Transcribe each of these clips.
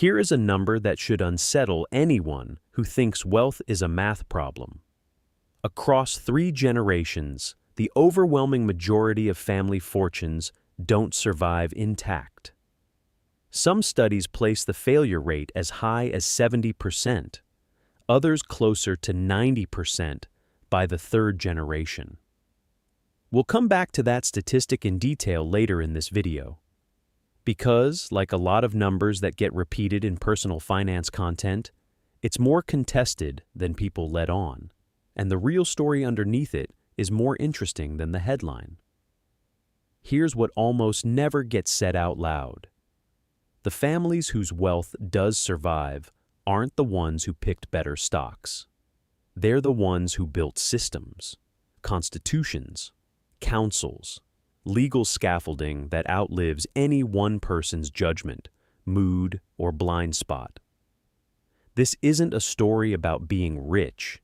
Here is a number that should unsettle anyone who thinks wealth is a math problem. Across 3 generations, the overwhelming majority of family fortunes don't survive intact. Some studies place the failure rate as high as 70%, others closer to 90% by the 3rd generation. We'll come back to that statistic in detail later in this video. Because, like a lot of numbers that get repeated in personal finance content, it's more contested than people let on, and the real story underneath it is more interesting than the headline. Here's what almost never gets said out loud. The families whose wealth does survive aren't the ones who picked better stocks. They're the ones who built systems, constitutions, councils, legal scaffolding that outlives any one person's judgment, mood, or blind spot. This isn't a story about being rich.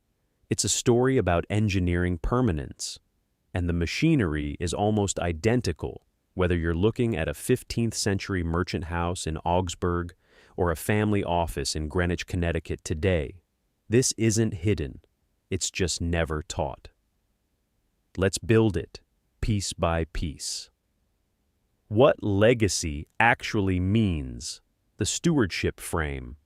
It's a story about engineering permanence. And the machinery is almost identical, whether you're looking at a 15th century merchant house in Augsburg or a family office in Greenwich, Connecticut today. This isn't hidden. It's just never taught. Let's build it, piece by piece. What legacy actually means, the stewardship frame.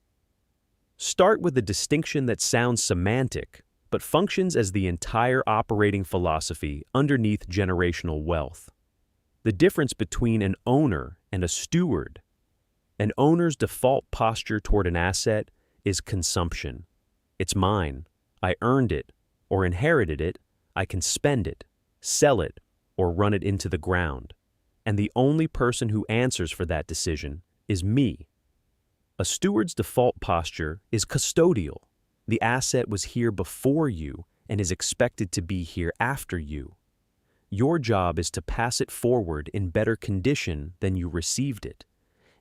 Start with a distinction that sounds semantic, but functions as the entire operating philosophy underneath generational wealth. The difference between an owner and a steward. An owner's default posture toward an asset is consumption. It's mine. I earned it, or inherited it. I can spend it, sell it, or run it into the ground. And the only person who answers for that decision is me. A steward's default posture is custodial. The asset was here before you and is expected to be here after you. Your job is to pass it forward in better condition than you received it.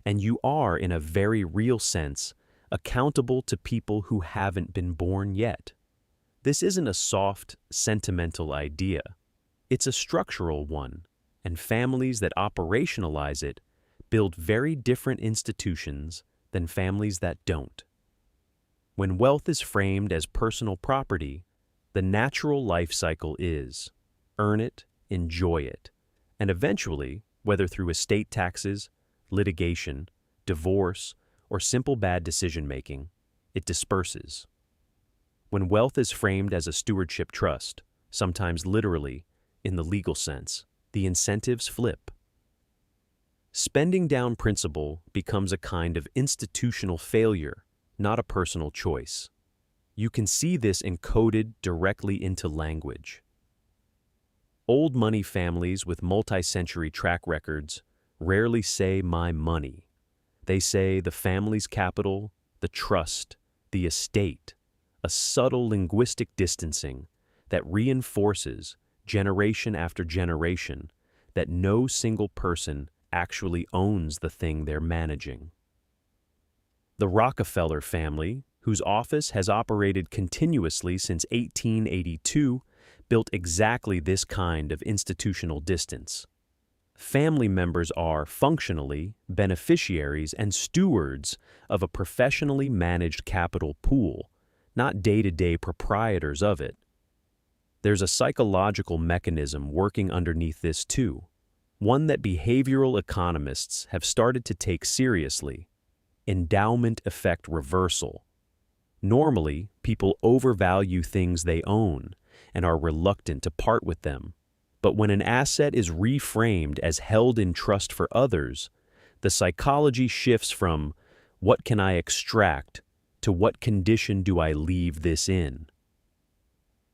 And you are, in a very real sense, accountable to people who haven't been born yet. This isn't a soft, sentimental idea. It's a structural one, and families that operationalize it build very different institutions than families that don't. When wealth is framed as personal property, the natural life cycle is earn it, enjoy it, and eventually, whether through estate taxes, litigation, divorce, or simple bad decision-making, it disperses. When wealth is framed as a stewardship trust, sometimes literally, in the legal sense, the incentives flip. Spending down principal becomes a kind of institutional failure, not a personal choice. You can see this encoded directly into language. Old money families with multi-century track records rarely say "my money." They say the family's capital, the trust, the estate, a subtle linguistic distancing that reinforces, generation after generation, that no single person actually owns the thing they're managing. The Rockefeller family, whose office has operated continuously since 1882, built exactly this kind of institutional distance. Family members are, functionally, beneficiaries and stewards of a professionally managed capital pool, not day-to-day proprietors of it. There's a psychological mechanism working underneath this too, one that behavioral economists have started to take seriously: endowment effect reversal. Normally, people overvalue things they own and are reluctant to part with them. But when an asset is reframed as held in trust for others, the psychology shifts from "what can I extract" to "what condition do I leave this in?"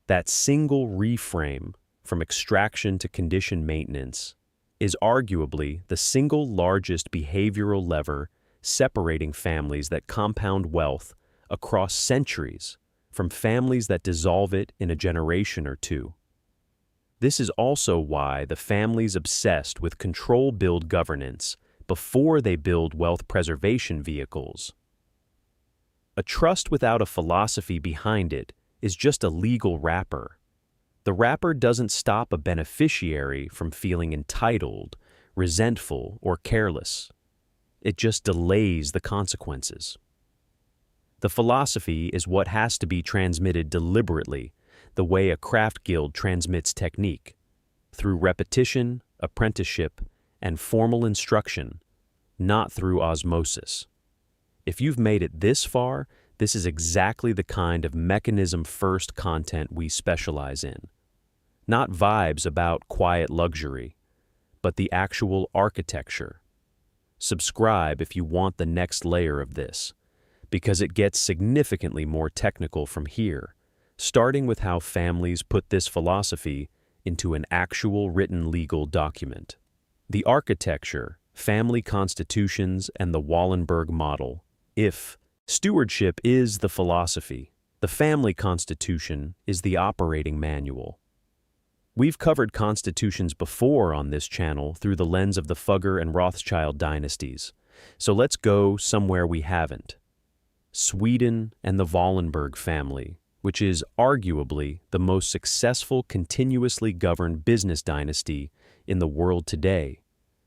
That single reframe, from extraction to condition maintenance, is arguably the single largest behavioral lever separating families that compound wealth across centuries from families that dissolve it in a generation or two. This is also why the families obsessed with control build governance before they build wealth preservation vehicles. A trust without a philosophy behind it is just a legal wrapper. The wrapper doesn't stop a beneficiary from feeling entitled, resentful, or careless. it just delays the consequences. The philosophy is what has to be transmitted deliberately, the way a craft guild transmits technique, through repetition, apprenticeship, and formal instruction, not through osmosis. If you've made it this far, this is exactly the kind of mechanism-first content we specialize in. Not vibes about quiet luxury, but the actual architecture. Subscribe if you want the next layer of this, because it gets significantly more technical from here, starting with how families put this philosophy into an actual written legal document. The architecture, family constitutions, and the Wallenberg model. If stewardship is the philosophy, the family constitution is the operating manual. We've covered constitutions before on this channel through the lens of the Fugger and Rothschild dynasties, so let's go somewhere we haven't. Sweden and the Wallenberg family, which is arguably the most successful continuously governed business dynasty in the world today,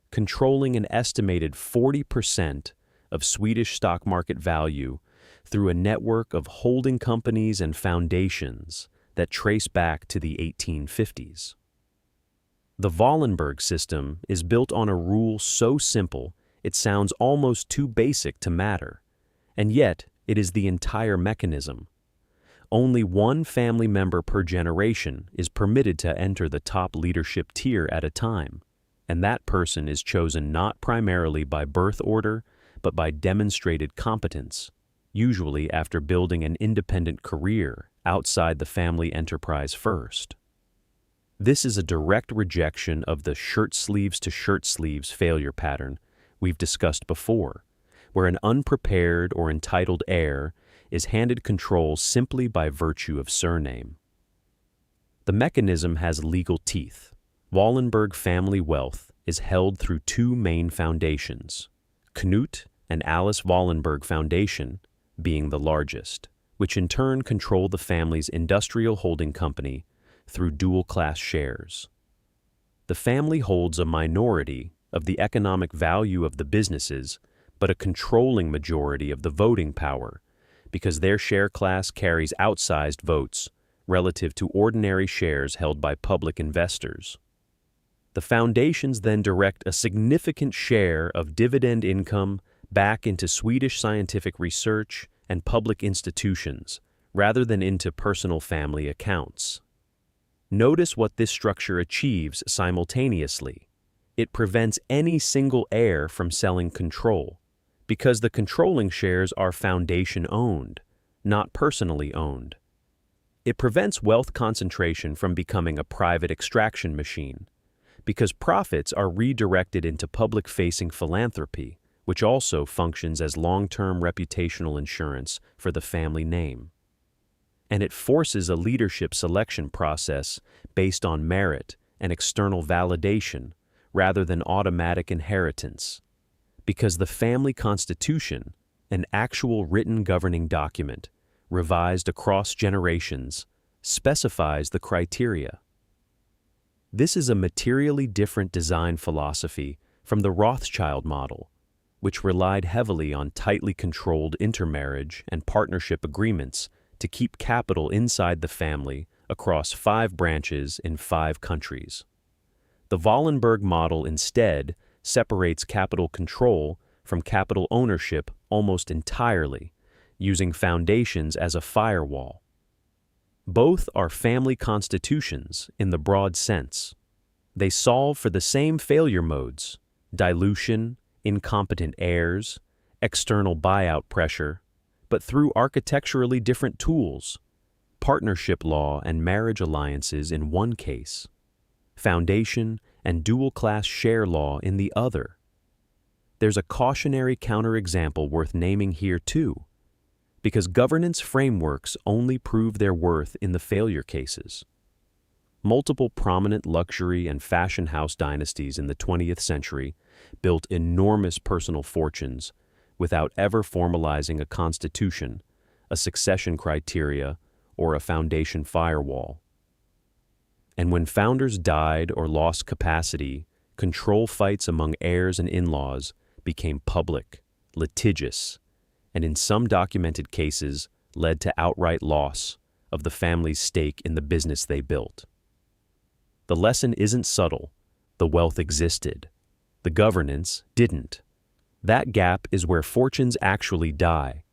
controlling an estimated 40% of Swedish stock market value through a network of holding companies and foundations that trace back to the 1850s. The Wallenberg system is built on a rule so simple it sounds almost too basic to matter, and yet it is the entire mechanism. Only one family member per generation is permitted to enter the top leadership tier at a time, and that person is chosen not primarily by birth order, but by demonstrated competence, usually after building an independent career outside the family enterprise first. This is a direct rejection of the shirt sleeves to shirt sleeves failure pattern we've discussed before, where an unprepared or entitled heir is handed control simply by virtue of surname. The mechanism has legal teeth. Wallenberg family wealth is held through two main foundations, Knut and Alice Wallenberg Foundation being the largest, which in turn control the family's industrial holding company through dual-class shares. The family holds a minority of the economic value of the businesses, but a controlling majority of the voting power, because their share class carries outsized votes relative to ordinary shares held by public investors. The foundations then direct a significant share of dividend income back into Swedish scientific research and public institutions, rather than into personal family accounts. Notice what this structure achieves simultaneously. It prevents any single heir from selling control, because the controlling shares are foundation-owned, not personally owned. It prevents wealth concentration from becoming a private extraction machine, because profits are redirected into public-facing philanthropy, which also functions as long-term reputational insurance for the family name. And it forces a leadership selection process based on merit and external validation rather than automatic inheritance, because the family constitution, an actual written governing document, revised across generations, specifies the criteria. This is a materially different design philosophy from the Rothschild model, which relied heavily on tightly controlled intermarriage and partnership agreements to keep capital inside the family across 5 branches in 5 countries. The Wallenberg model instead separates capital control from capital ownership almost entirely, using foundations as a firewall. Both are family constitutions in the broad sense. They solve for the same failure modes: dilution, incompetent heirs, external buyout pressure, but through architecturally different tools: partnership law and marriage alliances in one case, foundation and dual-class share law in the other. There's a cautionary counterexample worth naming here too, because governance frameworks only prove their worth in the failure cases. Multiple prominent luxury and fashion house dynasties in the 20th century built enormous personal fortunes without ever formalizing a constitution, a succession criteria, or a foundation firewall. And when founders died or lost capacity, control fights among heirs and in-laws became public, litigious, and in some documented cases led to outright loss of the family's stake in the business they built. The lesson isn't subtle. The wealth existed. The governance didn't. That gap is where fortunes actually die,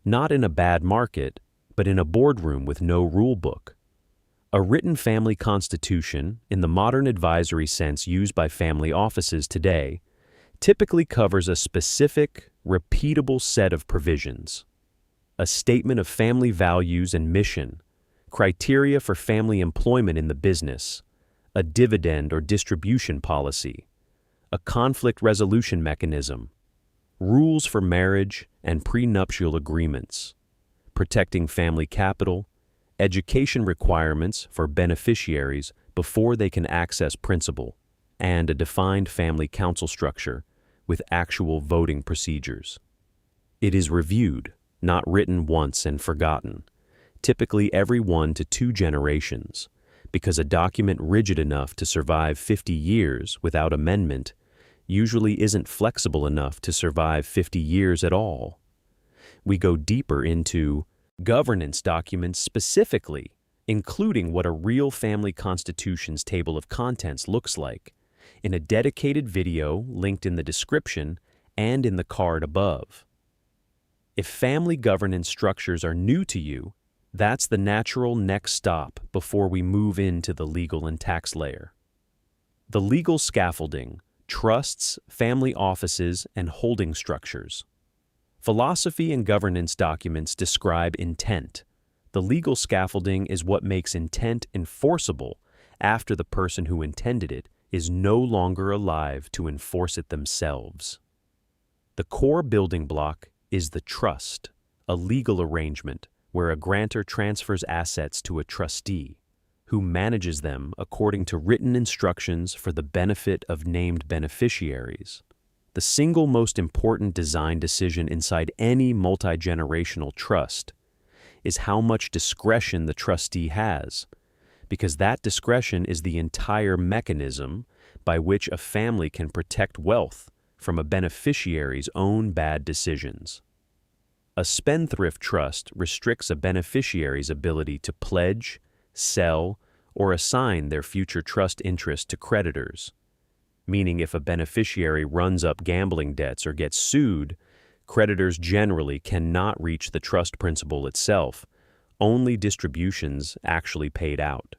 not in a bad market, but in a boardroom with no rule book. A written family constitution, in the modern advisory sense used by family offices today, typically covers a specific, repeatable set of provisions. A statement of family values and mission, criteria for family employment in the business, a dividend or distribution policy, a conflict resolution mechanism, rules for marriage and prenuptial agreements, protecting family capital, education requirements for beneficiaries before they can access principal, and a defined family council structure with actual voting procedures. It is reviewed, not written once and forgotten, typically every 1 to 2 generations, because a document rigid enough to survive 50 years without amendment usually isn't flexible enough to survive 50 years at all. We go deeper into governance documents specifically, including what a real family constitution's table of contents looks like, in a dedicated video linked in the description and in the card above. If family governance structures are new to you, that's the natural next stop before we move into the legal and tax layer. The legal scaffolding, trusts, family offices, and holding structures. Philosophy and governance documents describe intent. The legal scaffolding is what makes intent enforceable after the person who intended it is no longer alive to enforce it themselves. The core building block is the trust, a legal arrangement where a grantor transfers assets to a trustee, who manages them according to written instructions for the benefit of named beneficiaries. The single most important design decision inside any multi-generational trust is how much discretion the trustee has, because that discretion is the entire mechanism by which a family can protect wealth from a beneficiary's own bad decisions. A spendthrift trust restricts a beneficiary's ability to pledge, sell, or assign their future trust interest to creditors, meaning if a beneficiary runs up gambling debts or gets sued, creditors generally cannot reach the trust principal itself, only distributions actually paid out.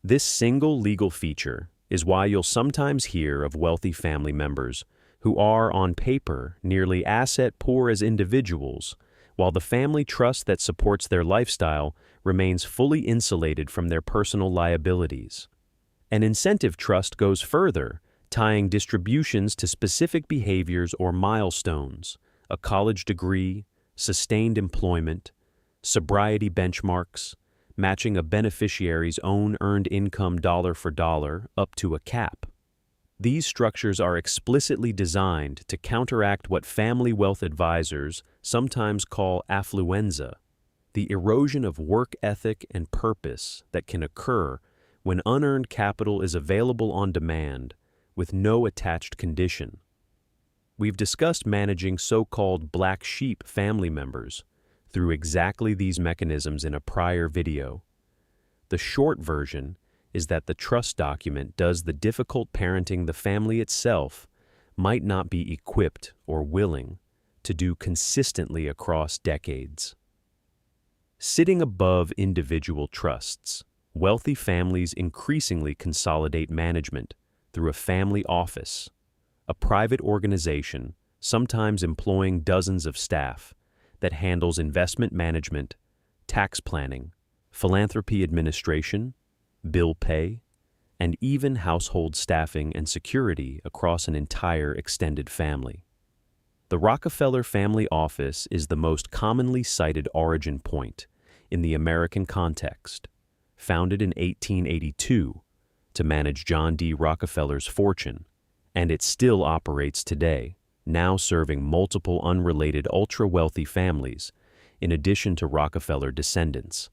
This single legal feature is why you'll sometimes hear of wealthy family members who are, on paper, nearly asset-poor as individuals, while the family trust that supports their lifestyle remains fully insulated from their personal liabilities. An incentive trust goes further, tying distributions to specific behaviors or milestones, a college degree, sustained employment, sobriety benchmarks, matching a beneficiary's own earned income dollar for dollar up to a cap. These structures are explicitly designed to counteract what family wealth advisors sometimes call affluenza, the erosion of work ethic and purpose that can occur when unearned capital is available on demand with no attached condition. We've discussed managing so-called black sheep family members through exactly these mechanisms in a prior video. The short version is that the trust document does the difficult parenting the family itself might not be equipped or willing to do consistently across decades. Sitting above individual trusts, wealthy families increasingly consolidate management through a family office, a private organization, sometimes employing dozens of staff, that handles investment management, tax planning, philanthropy administration, bill pay, and even household staffing and security across an entire extended family. The Rockefeller family office is the most commonly cited origin point in the American context, founded in 1882 to manage John D. Rockefeller's fortune, and it still operates today, now serving multiple unrelated ultra-wealthy families in addition to Rockefeller descendants,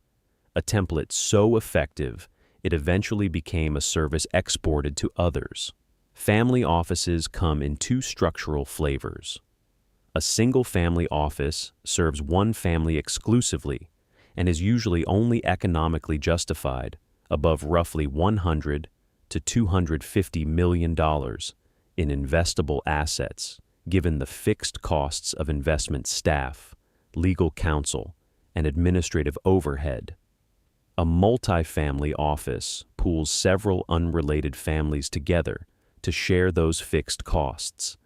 a template so effective it eventually became a service exported to others. Family offices come in two structural flavors. A single family office serves one family exclusively and is usually only economically justified above roughly $100 to $250 million in investable assets, given the fixed costs of investment staff, legal counsel, and administrative overhead. A multifamily office pools several unrelated families together to share those fixed costs,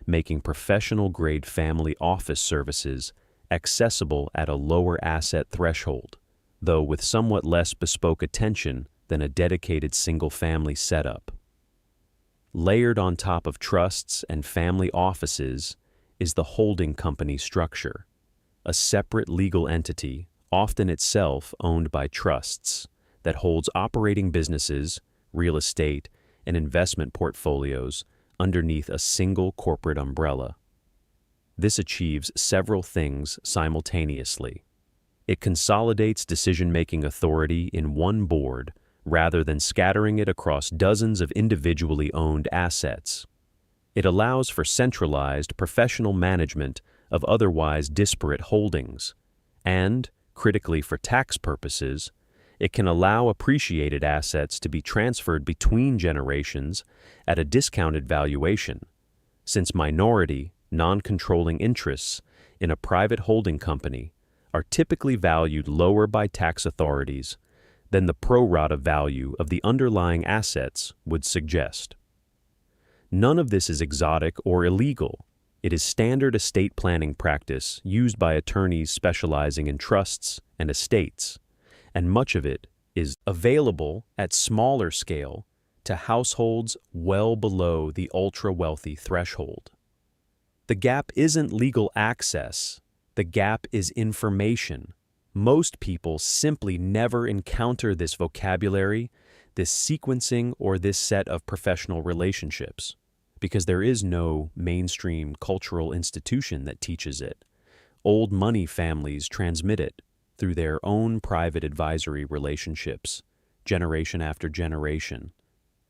making professional-grade family office services accessible at a lower asset threshold, though with somewhat less bespoke attention than a dedicated single-family setup. Layered on top of trusts and family offices is the holding company structure, a separate legal entity, often itself owned by trusts, that holds operating businesses, real estate, and investment portfolios underneath a single corporate umbrella. This achieves several things simultaneously. It consolidates decision-making authority in one board rather than scattering it across dozens of individually owned assets. It allows for centralized professional management of otherwise disparate holdings, and, critically for tax purposes, it can allow appreciated assets to be transferred between generations at a discounted valuation, since minority, non-controlling interests in a private holding company are typically valued lower by tax authorities than the pro rata value of the underlying assets would suggest. None of this is exotic or illegal. It is standard estate planning practice used by attorneys specializing in trusts and estates, and much of it is available at smaller scale to households well below the ultra-wealthy threshold. The gap isn't legal access, the gap is information. Most people simply never encounter this vocabulary, this sequencing, or this set of professional relationships, because there is no mainstream cultural institution that teaches it. Old money families transmit it through their own private advisory relationships, generation after generation.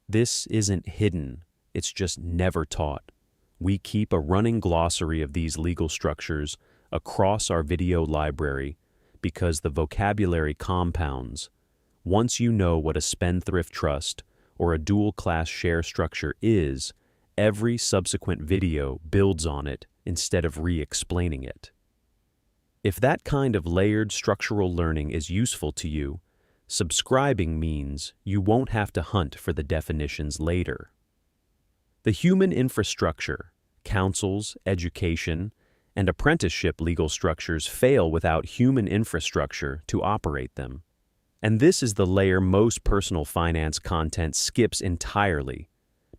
This isn't hidden, it's just never taught. We keep a running glossary of these legal structures across our video library because the vocabulary compounds. Once you know what a spendthrift trust or a dual-class share structure is, every subsequent video builds on it instead of re-explaining it. If that kind of layered structural learning is useful to you, subscribing means you won't have to hunt for the definitions later. The human infrastructure, councils, education, and apprenticeship legal structures fail without human infrastructure to operate them. And this is the layer most personal finance content skips entirely,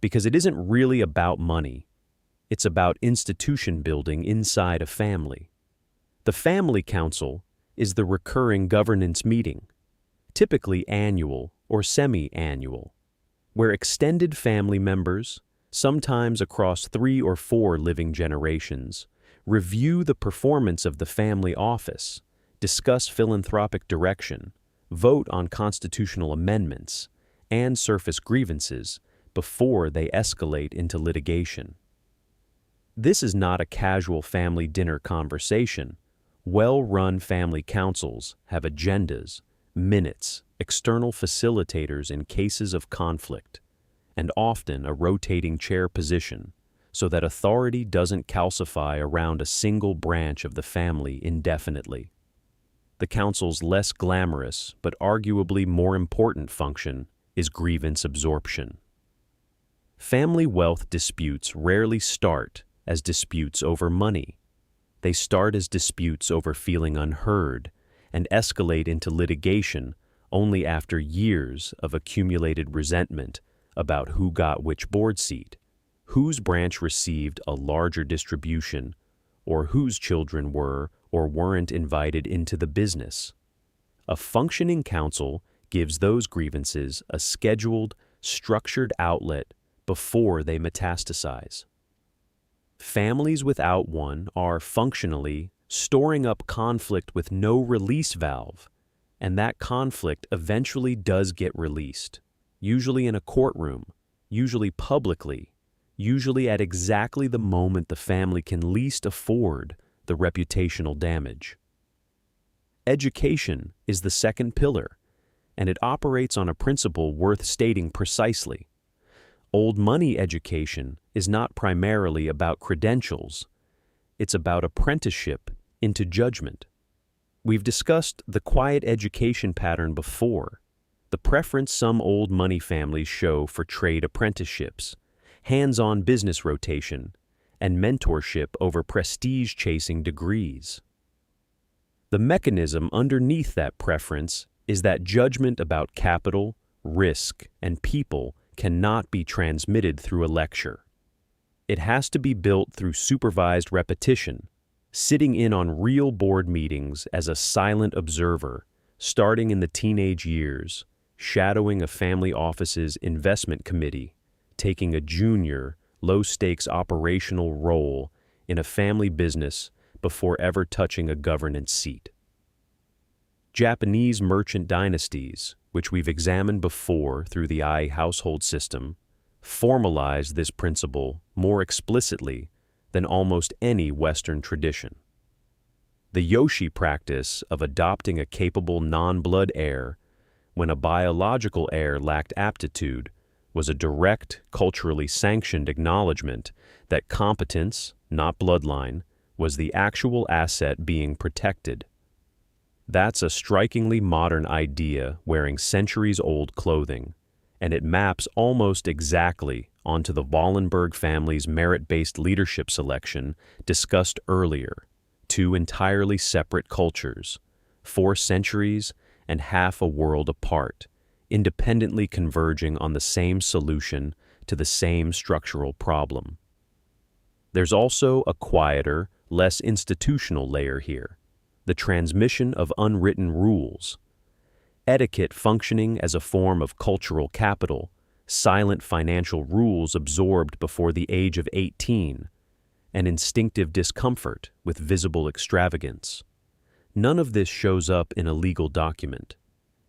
because it isn't really about money. It's about institution building inside a family. The family council is the recurring governance meeting, typically annual or semi-annual, where extended family members, sometimes across 3 or 4 living generations, review the performance of the family office, discuss philanthropic direction, vote on constitutional amendments, and surface grievances before they escalate into litigation. This is not a casual family dinner conversation. Well-run family councils have agendas, minutes, external facilitators in cases of conflict, and often a rotating chair position so that authority doesn't calcify around a single branch of the family indefinitely. The council's less glamorous but arguably more important function is grievance absorption. Family wealth disputes rarely start as disputes over money. They start as disputes over feeling unheard and escalate into litigation only after years of accumulated resentment about who got which board seat, whose branch received a larger distribution, or whose children were or weren't invited into the business. A functioning council gives those grievances a scheduled, structured outlet before they metastasize. Families without one are functionally storing up conflict with no release valve, and that conflict eventually does get released, usually in a courtroom, usually publicly, usually at exactly the moment the family can least afford the reputational damage. Education is the second pillar, and it operates on a principle worth stating precisely. Old money education is not primarily about credentials. It's about apprenticeship into judgment. We've discussed the quiet education pattern before, the preference some old money families show for trade apprenticeships, hands-on business rotation, and mentorship over prestige-chasing degrees. The mechanism underneath that preference is that judgment about capital, risk, and people cannot be transmitted through a lecture. It has to be built through supervised repetition, sitting in on real board meetings as a silent observer, starting in the teenage years, shadowing a family office's investment committee, taking a junior, low-stakes operational role in a family business before ever touching a governance seat. Japanese merchant dynasties, which we've examined before through the Ai household system, formalize this principle more explicitly than almost any Western tradition. The Yoshi practice of adopting a capable non-blood heir when a biological heir lacked aptitude was a direct, culturally sanctioned acknowledgement that competence, not bloodline, was the actual asset being protected. That's a strikingly modern idea wearing centuries-old clothing, and it maps almost exactly onto the Wallenberg family's merit-based leadership selection discussed earlier, two entirely separate cultures, 4 centuries and half a world apart, independently converging on the same solution to the same structural problem. There's also a quieter, less institutional layer here, the transmission of unwritten rules. Etiquette functioning as a form of cultural capital, silent financial rules absorbed before the age of 18, and instinctive discomfort with visible extravagance. None of this shows up in a legal document,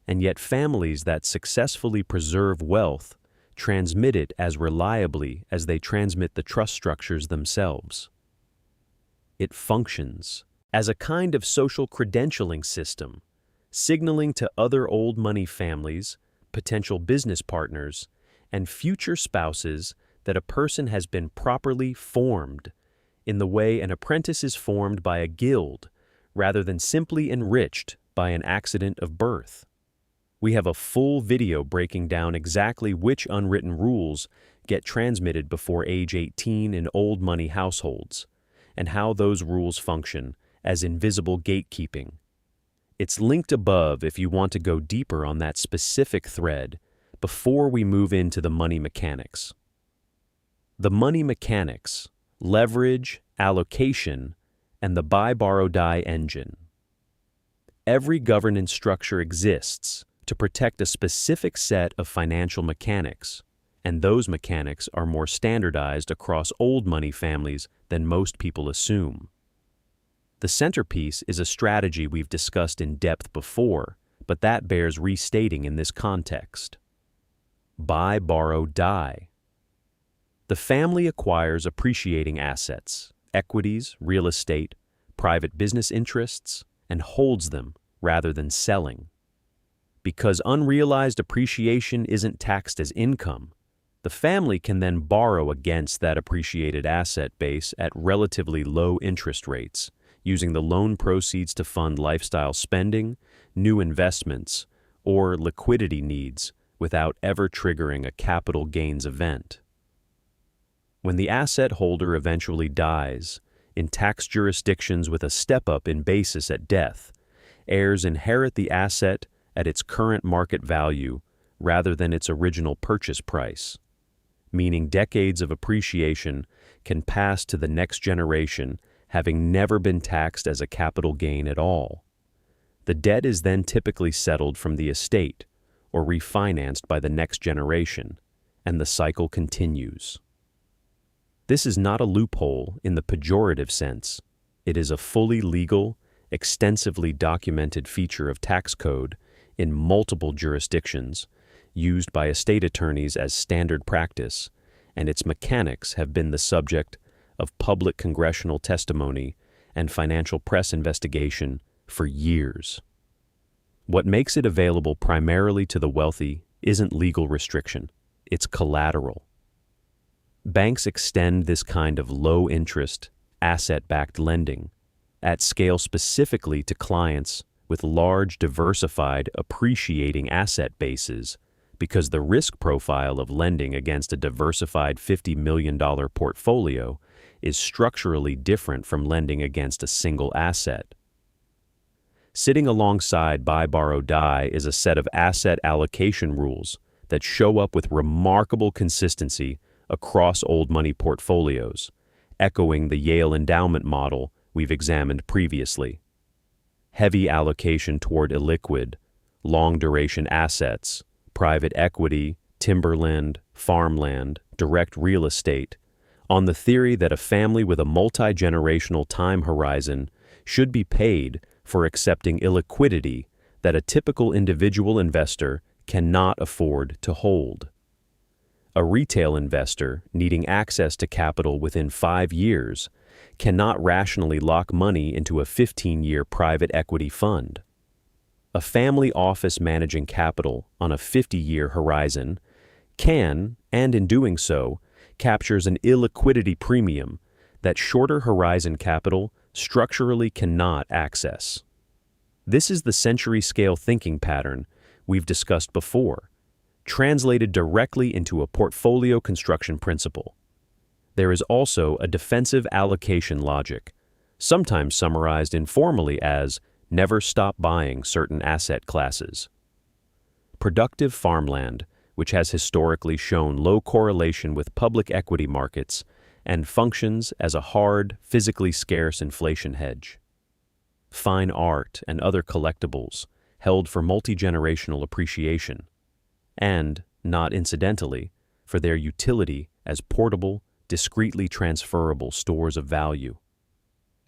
and yet families that successfully preserve wealth transmit it as reliably as they transmit the trust structures themselves. It functions as a kind of social credentialing system, signaling to other old money families, potential business partners, and future spouses that a person has been properly formed in the way an apprentice is formed by a guild rather than simply enriched by an accident of birth. We have a full video breaking down exactly which unwritten rules get transmitted before age 18 in old money households, and how those rules function as invisible gatekeeping. It's linked above if you want to go deeper on that specific thread before we move into the money mechanics. The money mechanics, leverage, allocation, and the buy-borrow-die engine. Every governance structure exists to protect a specific set of financial mechanics, and those mechanics are more standardized across old money families than most people assume. The centerpiece is a strategy we've discussed in depth before, but that bears restating in this context. Buy, borrow, die. The family acquires appreciating assets, equities, real estate, private business interests, and holds them rather than selling. Because unrealized appreciation isn't taxed as income, the family can then borrow against that appreciated asset base at relatively low interest rates, using the loan proceeds to fund lifestyle spending, new investments, or liquidity needs without ever triggering a capital gains event. When the asset holder eventually dies, in tax jurisdictions with a step-up in basis at death, heirs inherit the asset at its current market value rather than its original purchase price, meaning decades of appreciation can pass to the next generation having never been taxed as a capital gain at all. The debt is then typically settled from the estate or refinanced by the next generation, and the cycle continues. This is not a loophole in the pejorative sense. It is a fully legal, extensively documented feature of tax code in multiple jurisdictions, used by estate attorneys as standard practice, and its mechanics have been the subject of public congressional testimony and financial press investigation for years. What makes it available primarily to the wealthy isn't legal restriction, it's collateral. Banks extend this kind of low-interest, asset-backed lending at scale specifically to clients with large, diversified, appreciating asset bases because the risk profile of lending against a diversified $50 million portfolio is structurally different from lending against a single asset. Sitting alongside buy, borrow, die is a set of asset allocation rules that show up with remarkable consistency across old money portfolios, echoing the Yale endowment model we've examined previously. Heavy allocation toward illiquid, long-duration assets, private equity, timberland, farmland, direct real estate, on the theory that a family with a multi-generational time horizon should be paid for accepting illiquidity that a typical individual investor cannot afford to hold. A retail investor needing access to capital within 5 years cannot rationally lock money into a 15-year private equity fund. A family office managing capital on a 50-year horizon can, and in doing so, captures an illiquidity premium that shorter horizon capital structurally cannot access. This is the century-scale thinking pattern we've discussed before, translated directly into a portfolio construction principle. There is also a defensive allocation logic, sometimes summarized informally as never stop buying certain asset classes. Productive farmland, which has historically shown low correlation with public equity markets and functions as a hard, physically scarce inflation hedge. Fine art and other collectibles held for multi-generational appreciation, and, not incidentally, for their utility as portable, discretely transferable stores of value,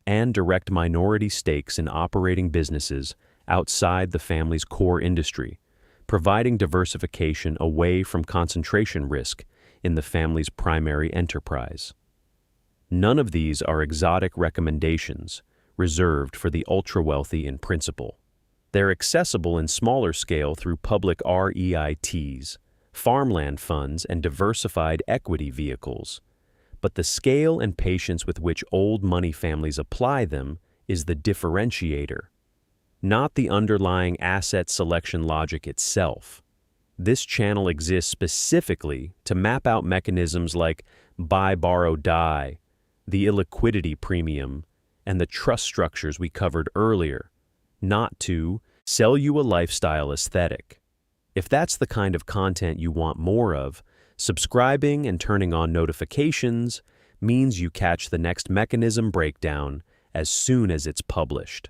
and direct minority stakes in operating businesses outside the family's core industry, providing diversification away from concentration risk in the family's primary enterprise. None of these are exotic recommendations reserved for the ultra-wealthy in principle. They're accessible in smaller scale through public REITs, farmland funds, and diversified equity vehicles. But the scale and patience with which old money families apply them is the differentiator, not the underlying asset selection logic itself. This channel exists specifically to map out mechanisms like buy, borrow, die, the illiquidity premium, and the trust structures we covered earlier, not to sell you a lifestyle aesthetic. If that's the kind of content you want more of, subscribing and turning on notifications means you catch the next mechanism breakdown as soon as it's published.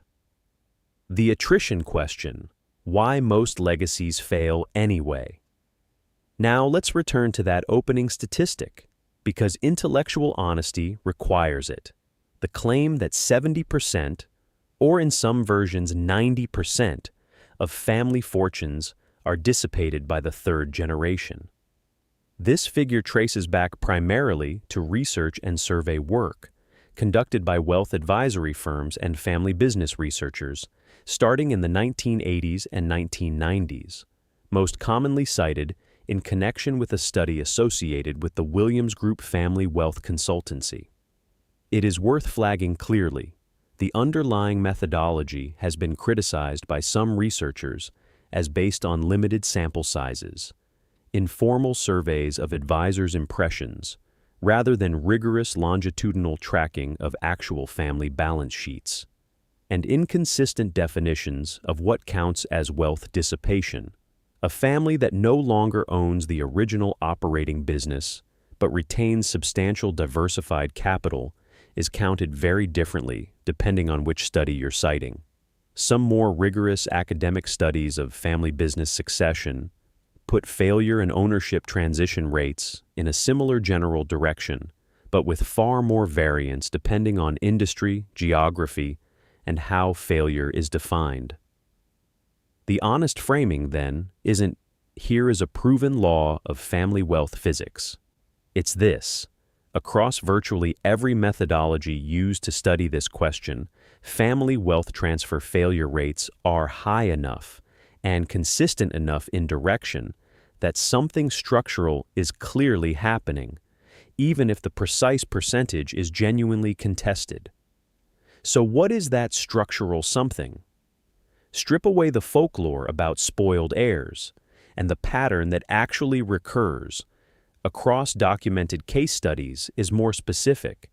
The attrition question: why most legacies fail anyway? Now let's return to that opening statistic, because intellectual honesty requires it. The claim that 70%, or in some versions 90%, of family fortunes are dissipated by the third generation. This figure traces back primarily to research and survey work conducted by wealth advisory firms and family business researchers starting in the 1980s and 1990s, most commonly cited in connection with a study associated with the Williams Group Family Wealth Consultancy. It is worth flagging clearly, the underlying methodology has been criticized by some researchers as based on limited sample sizes, informal surveys of advisors' impressions, rather than rigorous longitudinal tracking of actual family balance sheets, and inconsistent definitions of what counts as wealth dissipation. A family that no longer owns the original operating business but retains substantial diversified capital is counted very differently depending on which study you're citing. Some more rigorous academic studies of family business succession put failure and ownership transition rates in a similar general direction, but with far more variance depending on industry, geography, and how failure is defined. The honest framing, then, isn't "here is a proven law of family wealth physics." It's this. Across virtually every methodology used to study this question, family wealth transfer failure rates are high enough and consistent enough in direction that something structural is clearly happening, even if the precise percentage is genuinely contested. So what is that structural something? Strip away the folklore about spoiled heirs, and the pattern that actually recurs across documented case studies is more specific.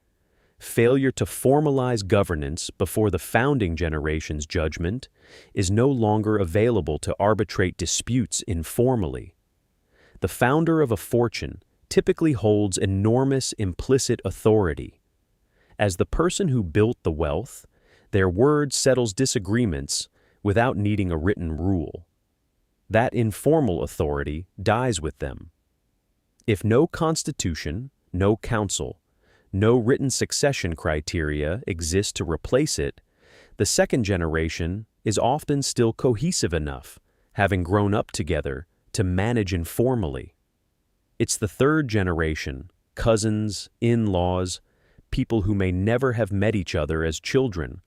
Failure to formalize governance before the founding generation's judgment is no longer available to arbitrate disputes informally. The founder of a fortune typically holds enormous implicit authority. As the person who built the wealth, their word settles disagreements without needing a written rule. That informal authority dies with them. If no constitution, no council, no written succession criteria exist to replace it, the second generation is often still cohesive enough, having grown up together, to manage informally. It's the third generation, cousins, in-laws, people who may never have met each other as children,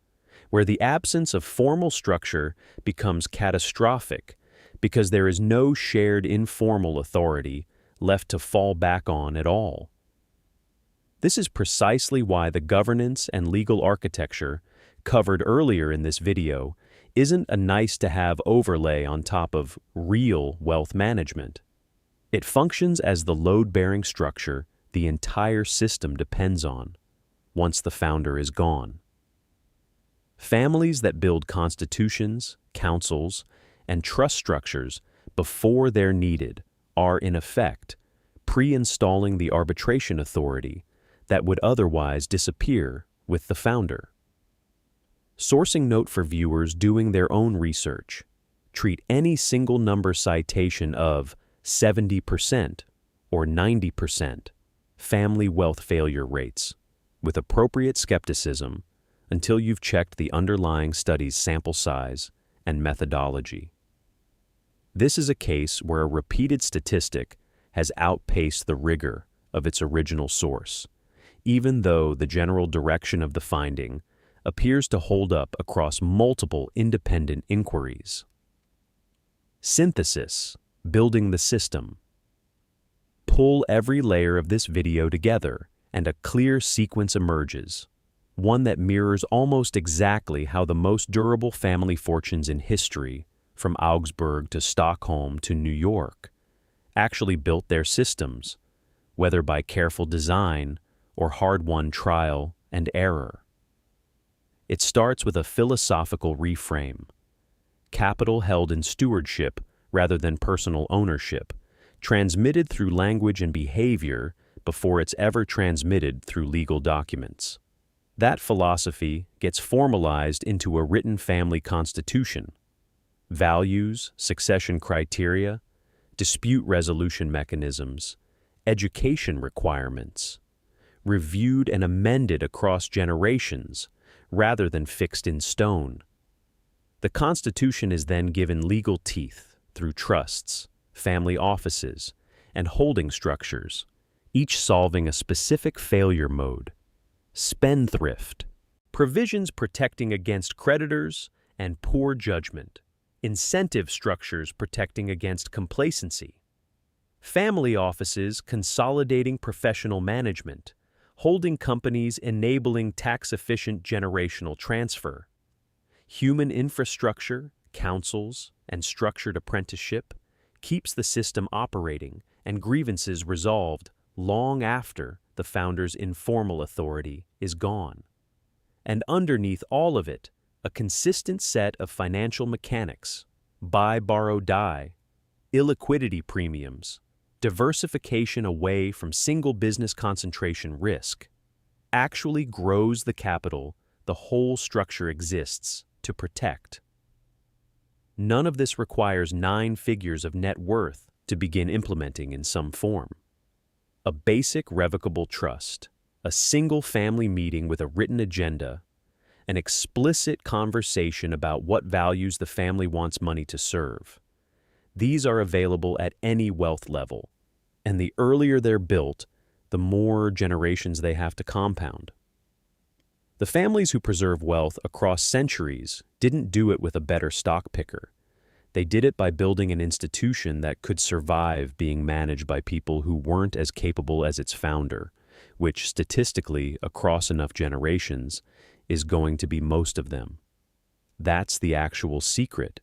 where the absence of formal structure becomes catastrophic because there is no shared informal authority left to fall back on at all. This is precisely why the governance and legal architecture covered earlier in this video isn't a nice-to-have overlay on top of real wealth management. It functions as the load-bearing structure the entire system depends on once the founder is gone. Families that build constitutions, councils, and trust structures before they're needed are, in effect, pre-installing the arbitration authority that would otherwise disappear with the founder. Sourcing note for viewers doing their own research. Treat any single number citation of 70% or 90% family wealth failure rates with appropriate skepticism until you've checked the underlying study's sample size and methodology. This is a case where a repeated statistic has outpaced the rigor of its original source, even though the general direction of the finding appears to hold up across multiple independent inquiries. Synthesis, building the system. Pull every layer of this video together and a clear sequence emerges, one that mirrors almost exactly how the most durable family fortunes in history, from Augsburg to Stockholm to New York, actually built their systems, whether by careful design or hard-won trial and error. It starts with a philosophical reframe. Capital held in stewardship rather than personal ownership, transmitted through language and behavior before it's ever transmitted through legal documents. That philosophy gets formalized into a written family constitution. Values, succession criteria, dispute resolution mechanisms, education requirements, reviewed and amended across generations rather than fixed in stone. The Constitution is then given legal teeth through trusts, family offices, and holding structures, each solving a specific failure mode. Spendthrift, provisions protecting against creditors and poor judgment. Incentive structures protecting against complacency. Family offices consolidating professional management, holding companies enabling tax-efficient generational transfer. Human infrastructure, councils, and structured apprenticeship keeps the system operating and grievances resolved long after the founder's informal authority is gone. And underneath all of it, a consistent set of financial mechanics, buy, borrow, die, illiquidity premiums, diversification away from single business concentration risk, actually grows the capital the whole structure exists to protect. None of this requires 9 figures of net worth to begin implementing in some form. A basic revocable trust, a single family meeting with a written agenda, an explicit conversation about what values the family wants money to serve. These are available at any wealth level, and the earlier they're built, the more generations they have to compound. The families who preserve wealth across centuries didn't do it with a better stock picker. They did it by building an institution that could survive being managed by people who weren't as capable as its founder, which statistically, across enough generations, is going to be most of them. That's the actual secret.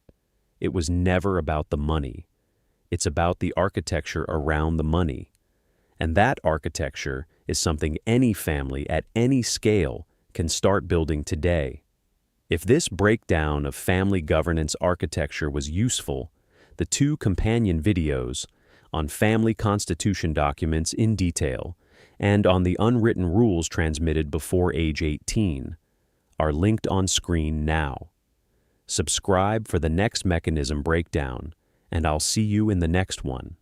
It was never about the money. It's about the architecture around the money. And that architecture is something any family at any scale can start building today. If this breakdown of family governance architecture was useful, the 2 companion videos on family constitution documents in detail and on the unwritten rules transmitted before age 18 are linked on screen now. Subscribe for the next mechanism breakdown, and I'll see you in the next one.